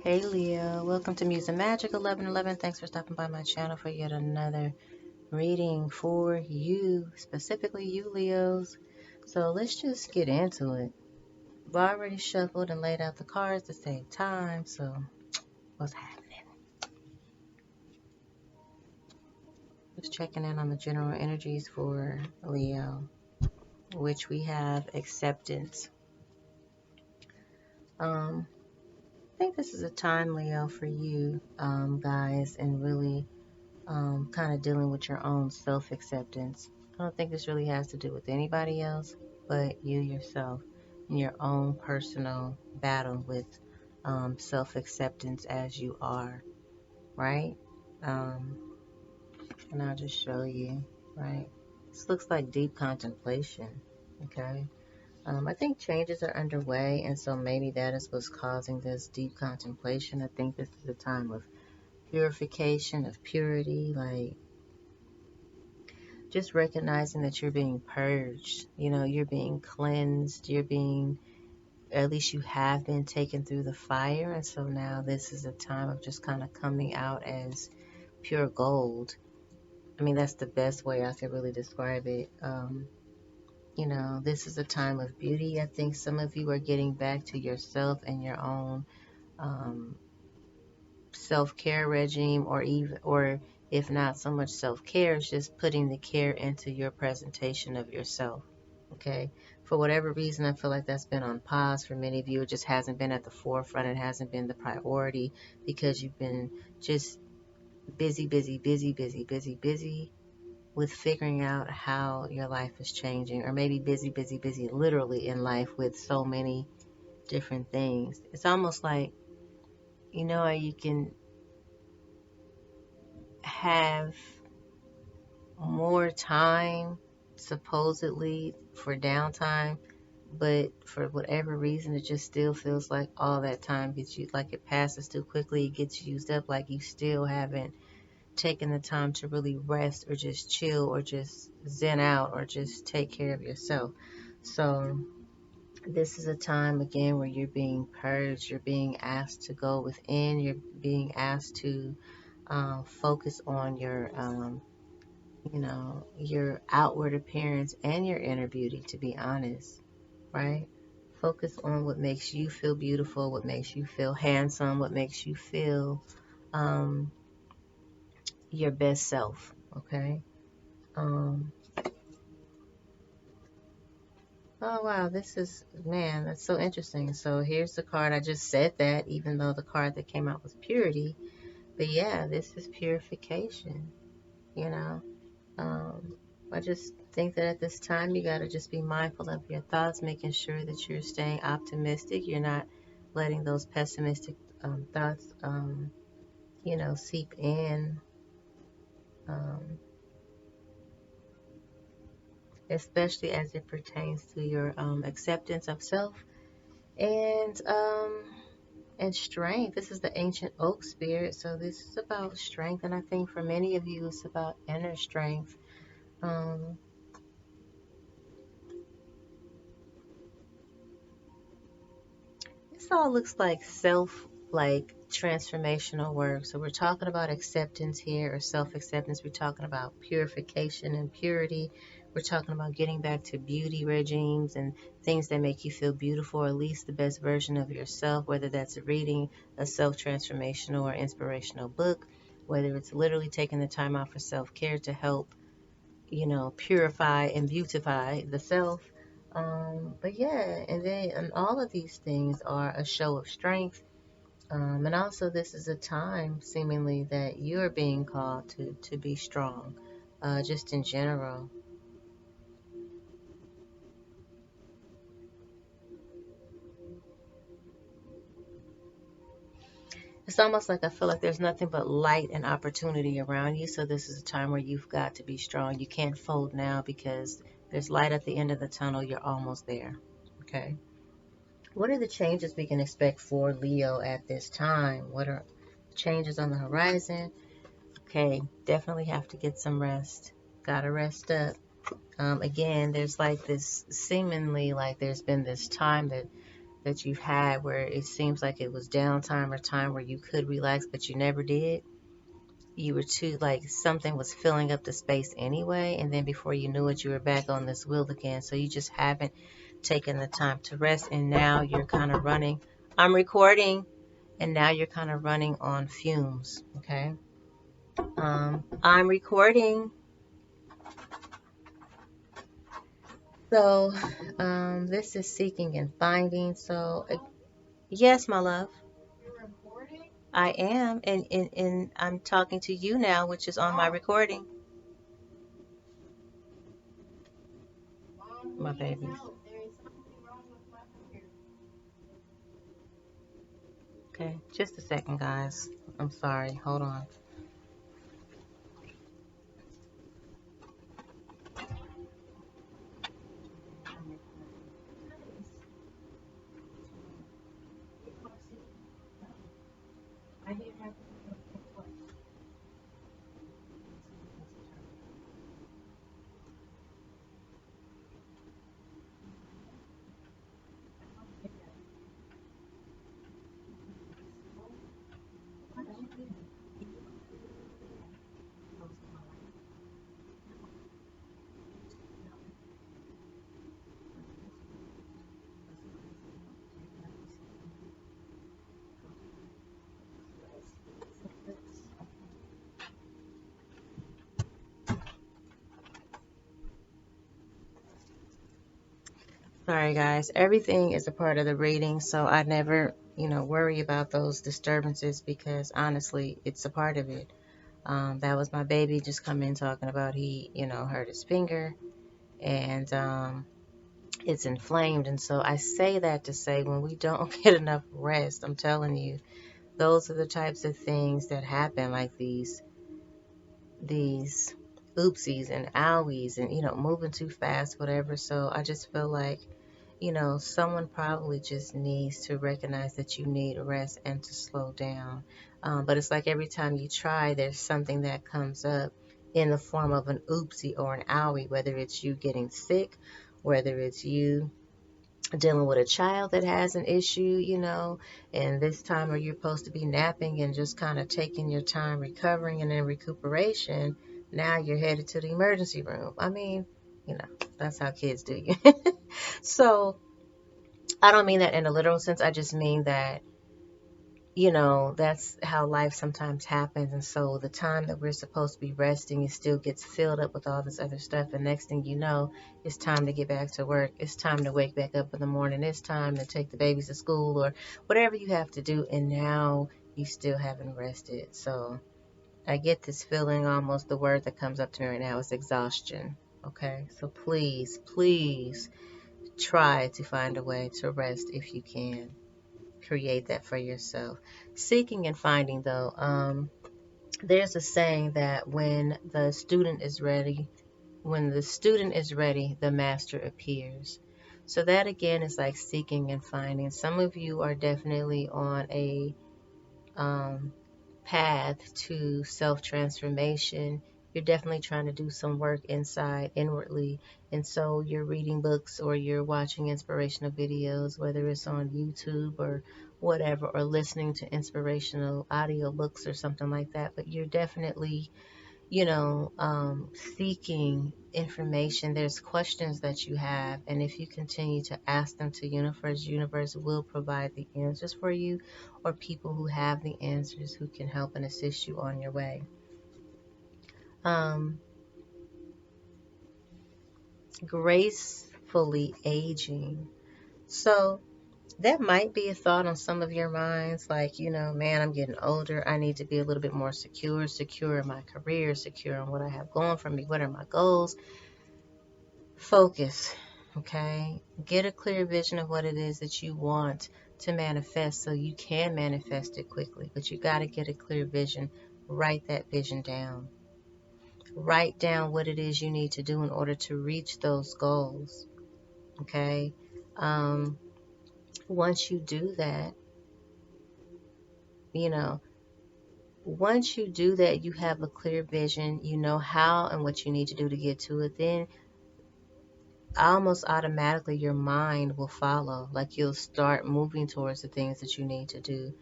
Hey Leo, welcome to Muse and Magic 1111. Thanks for stopping by my channel for yet another reading for you, specifically you Leos. So let's just get into it. I've already shuffled and laid out the cards to save time, so what's happening? Just checking in on the general energies for Leo, which we have acceptance. I think this is a time, Leo, for you, guys, and really kind of dealing with your own self-acceptance. I don't think this really has to do with anybody else but you yourself and your own personal battle with self-acceptance as you are, right? Um, and I'll just show you, right? This looks like deep contemplation, okay? I think changes are underway, and so maybe that is what's causing this deep contemplation. I think this is a time of purification, of purity, like just recognizing that you're being purged, you're being cleansed, at least you have been taken through the fire. And so now this is a time of just kind of coming out as pure gold. I mean, that's the best way I could really describe it. This is a time of beauty. I think some of you are getting back to yourself and your own um, self-care regime, or if not so much self-care, it's just putting the care into your presentation of yourself. Okay, for whatever reason, I feel like that's been on pause for many of you. It just hasn't been at the forefront. It hasn't been the priority because you've been just busy, busy, busy, busy, busy, busy with figuring out how your life is changing, or maybe busy, busy, busy literally in life with so many different things. It's almost like, you can have more time supposedly for downtime, but for whatever reason it just still feels like all that time gets you, like it passes too quickly, it gets used up, like you still haven't taken the time to really rest or just chill or just zen out or just take care of yourself. So this is a time again where you're being purged, you're being asked to go within, you're being asked to focus on your outward appearance and your inner beauty, to be honest, right? Focus on what makes you feel beautiful, what makes you feel handsome, what makes you feel um, your best self, okay? Um, oh, wow, this is, man, that's so interesting. So here's the card. I just said that, even though the card that came out was purity. But yeah, this is purification, you know? Um, I just think that at this time, you got to just be mindful of your thoughts, making sure that you're staying optimistic. You're not letting those pessimistic thoughts, seep in, um, especially as it pertains to your acceptance of self and strength. This is the ancient oak spirit, so this is about strength, and I think for many of you, it's about inner strength. Um, This all looks like transformational work. So we're talking about acceptance here, or self-acceptance. We're talking about purification and purity. We're talking about getting back to beauty regimes and things that make you feel beautiful, or at least the best version of yourself, whether that's reading a self-transformational or inspirational book, whether it's literally taking the time out for self-care to help, purify and beautify the self. But yeah, and all of these things are a show of strength. And also, this is a time seemingly that you're being called to be strong, just in general. It's almost like I feel like there's nothing but light and opportunity around you. So this is a time where you've got to be strong. You can't fold now because there's light at the end of the tunnel. You're almost there. Okay. What are the changes we can expect for Leo at this time? What are changes on the horizon? Okay, definitely have to get some rest. Gotta rest up. Again, there's like this seemingly like there's been this time that that you've had where it seems like it was downtime or time where you could relax, but you never did. You were too, like, something was filling up the space anyway, and then before you knew it, you were back on this wheel again. So you just haven't taken the time to rest, and now you're kind of running. I'm recording, and now you're kind of running on fumes. Okay. I'm recording. So, this is seeking and finding. So, yes, my love, I am, and I'm talking to you now, which is on my recording. My babies. Okay, just a second, guys. I'm sorry. Hold on. Sorry, guys. Everything is a part of the reading, so I never, worry about those disturbances because honestly, it's a part of it. That was my baby just come in talking about he, hurt his finger and it's inflamed. And so I say that to say when we don't get enough rest, I'm telling you, those are the types of things that happen, like these oopsies and owies and, moving too fast, whatever. So I just feel like, someone probably just needs to recognize that you need rest and to slow down. But it's like every time you try, there's something that comes up in the form of an oopsie or an owie, whether it's you getting sick, whether it's you dealing with a child that has an issue, and this time where you're supposed to be napping and just kind of taking your time recovering and in recuperation, now you're headed to the emergency room. I mean, that's how kids do you. So I don't mean that in a literal sense. I just mean that, that's how life sometimes happens. And so the time that we're supposed to be resting, it still gets filled up with all this other stuff. And next thing you know, it's time to get back to work. It's time to wake back up in the morning. It's time to take the babies to school or whatever you have to do. And now you still haven't rested. So I get this feeling, almost the word that comes up to me right now is exhaustion. Okay. So please, please try to find a way to rest if you can. Create that for yourself. Seeking and finding, though, there's a saying that when the student is ready, the master appears. So that again is like seeking and finding. Some of you are definitely on a um, path to self transformation. You're definitely trying to do some work inside, inwardly. And so you're reading books or you're watching inspirational videos, whether it's on YouTube or whatever, or listening to inspirational audio books or something like that. But you're definitely, seeking information. There's questions that you have, and if you continue to ask them to universe will provide the answers for you, or people who have the answers who can help and assist you on your way. Um, Gracefully aging. So that might be a thought on some of your minds, like, man, I'm getting older. I need to be a little bit more secure in my career, secure in what I have going for me. What are my goals? Focus, okay? Get a clear vision of what it is that you want to manifest so you can manifest it quickly. But you got to get a clear vision. Write that vision down. Write down what it is you need to do in order to reach those goals, okay? Um, Once you do that, you know, once you do that, you have a clear vision, you know how and what you need to do to get to it. Then almost automatically your mind will follow. Like you'll start moving towards the things that you need to do,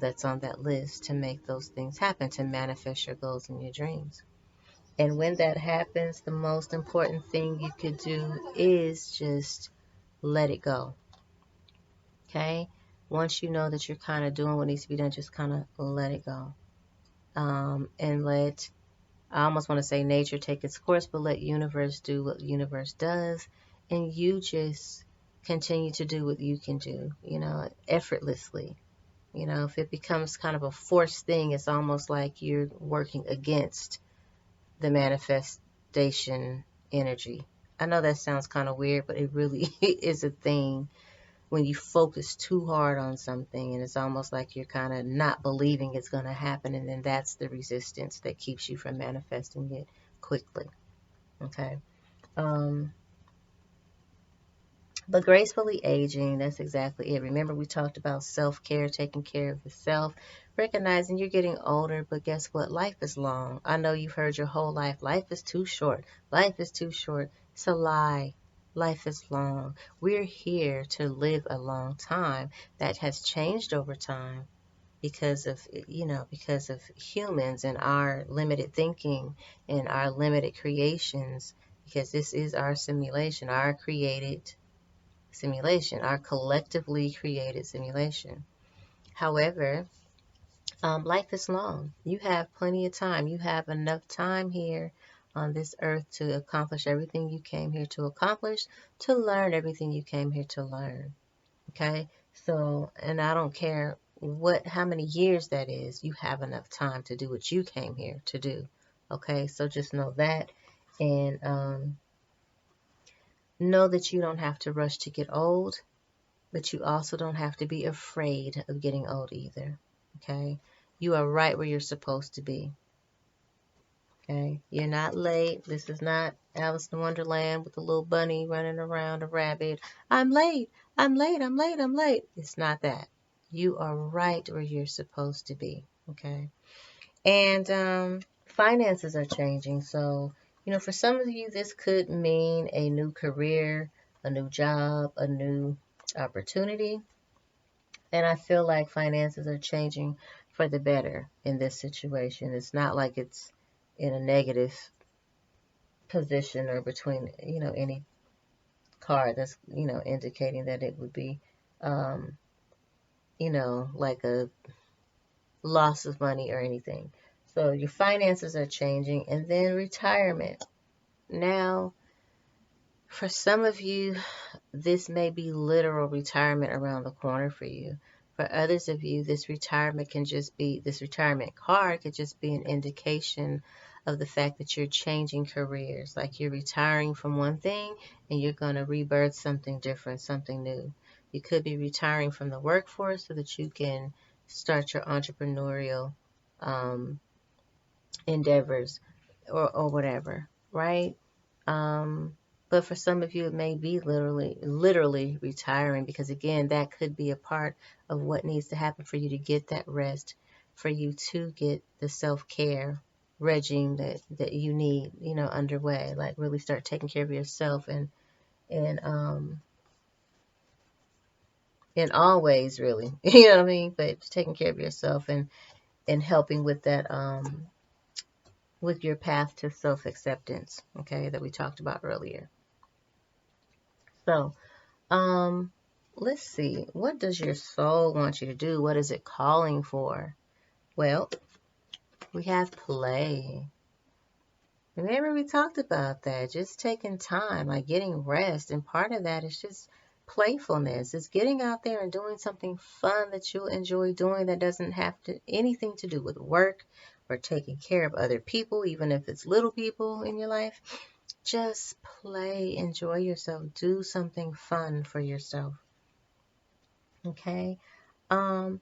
that's on that list to make those things happen, to manifest your goals and your dreams. And when that happens, the most important thing you could do is just let it go. Okay? Once you know that you're kind of doing what needs to be done, just kind of let it go. And let, I almost want to say nature take its course, but let universe do what universe does. And you just continue to do what you can do, effortlessly. If it becomes kind of a forced thing, it's almost like you're working against the manifestation energy. I know that sounds kind of weird, but it really is a thing when you focus too hard on something, and it's almost like you're kind of not believing it's going to happen, and then that's the resistance that keeps you from manifesting it quickly. Okay. Um, But gracefully aging, that's exactly it. Remember, we talked about self-care, taking care of the self, recognizing you're getting older, but guess what? Life is long. I know you've heard your whole life, life is too short. Life is too short. It's a lie. Life is long. We're here to live a long time. That has changed over time because of humans and our limited thinking and our limited creations, because this is our simulation, our created simulation, our collectively created simulation. However, life is long. You have plenty of time. You have enough time here on this earth to accomplish everything you came here to accomplish, to learn everything you came here to learn. Okay? So, and I don't care how many years that is, you have enough time to do what you came here to do. Okay? So just know that, and know that you don't have to rush to get old. But you also don't have to be afraid of getting old either. Okay? You are right where you're supposed to be. Okay? You're not late. This is not Alice in Wonderland with the little bunny running around a rabbit. I'm late. I'm late. I'm late. I'm late. It's not that. You are right where you're supposed to be. Okay? And finances are changing. So, for some of you, this could mean a new career, a new job, a new opportunity. And I feel like finances are changing for the better in this situation. It's not like it's in a negative position or between, any card that's, indicating that it would be, um, like a loss of money or anything. So your finances are changing. And then retirement. Now, for some of you, this may be literal retirement around the corner for you. For others of you, this retirement card could just be an indication of the fact that you're changing careers. Like you're retiring from one thing and you're going to rebirth something different, something new. You could be retiring from the workforce so that you can start your entrepreneurial um, endeavors, or whatever, right? Um, but for some of you, it may be literally retiring, because again, that could be a part of what needs to happen for you to get that rest, for you to get the self-care regime that you need, underway. Like really start taking care of yourself, and in all ways, really, you know what I mean? But taking care of yourself and helping with that, with your path to self-acceptance, okay, that we talked about earlier. So, let's see. What does your soul want you to do? What is it calling for? Well, we have play. Remember we talked about that, just taking time, like getting rest, and part of that is just playfulness. It's getting out there and doing something fun that you'll enjoy doing, that doesn't have anything to do with work or taking care of other people, even if it's little people in your life. Just play, enjoy yourself, do something fun for yourself. Okay? Um,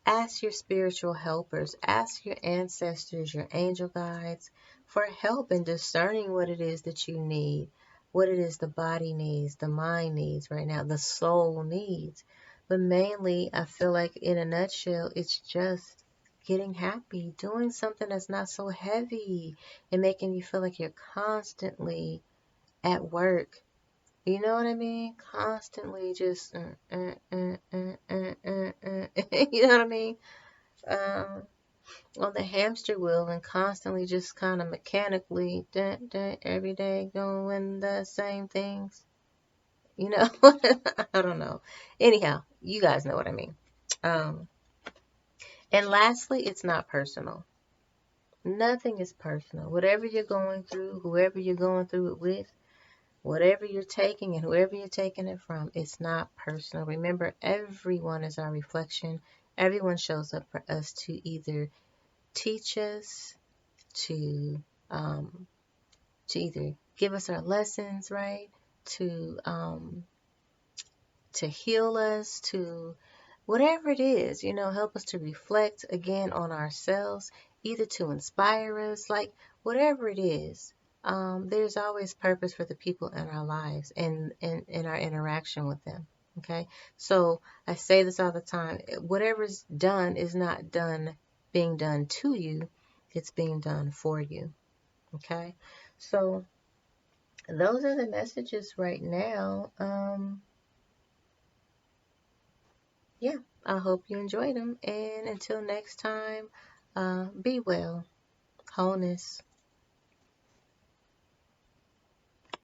Ask your spiritual helpers, ask your ancestors, your angel guides for help in discerning what it is that you need, what it is the body needs, the mind needs right now, the soul needs. But mainly, I feel like in a nutshell, it's just getting happy, doing something that's not so heavy and making you feel like you're constantly at work, You know what I mean? Constantly just, you know what I mean? Um, on the hamster wheel and constantly just kind of mechanically, every day doing the same things. You know, I don't know. Anyhow, you guys know what I mean. Um, and lastly, it's not personal. Nothing is personal. Whatever you're going through, whoever you're going through it with, whatever you're taking and whoever you're taking it from, it's not personal. Remember, everyone is our reflection. Everyone shows up for us to either teach us, to um, to either give us our lessons, right? To to heal us, to whatever it is, help us to reflect again on ourselves, either to inspire us, like whatever it is. There's always purpose for the people in our lives and in our interaction with them. Okay, so I say this all the time: whatever's done is not done being done to you; it's being done for you. Okay, so those are the messages right now. Yeah, I hope you enjoyed them. And until next time, be well. Wholeness.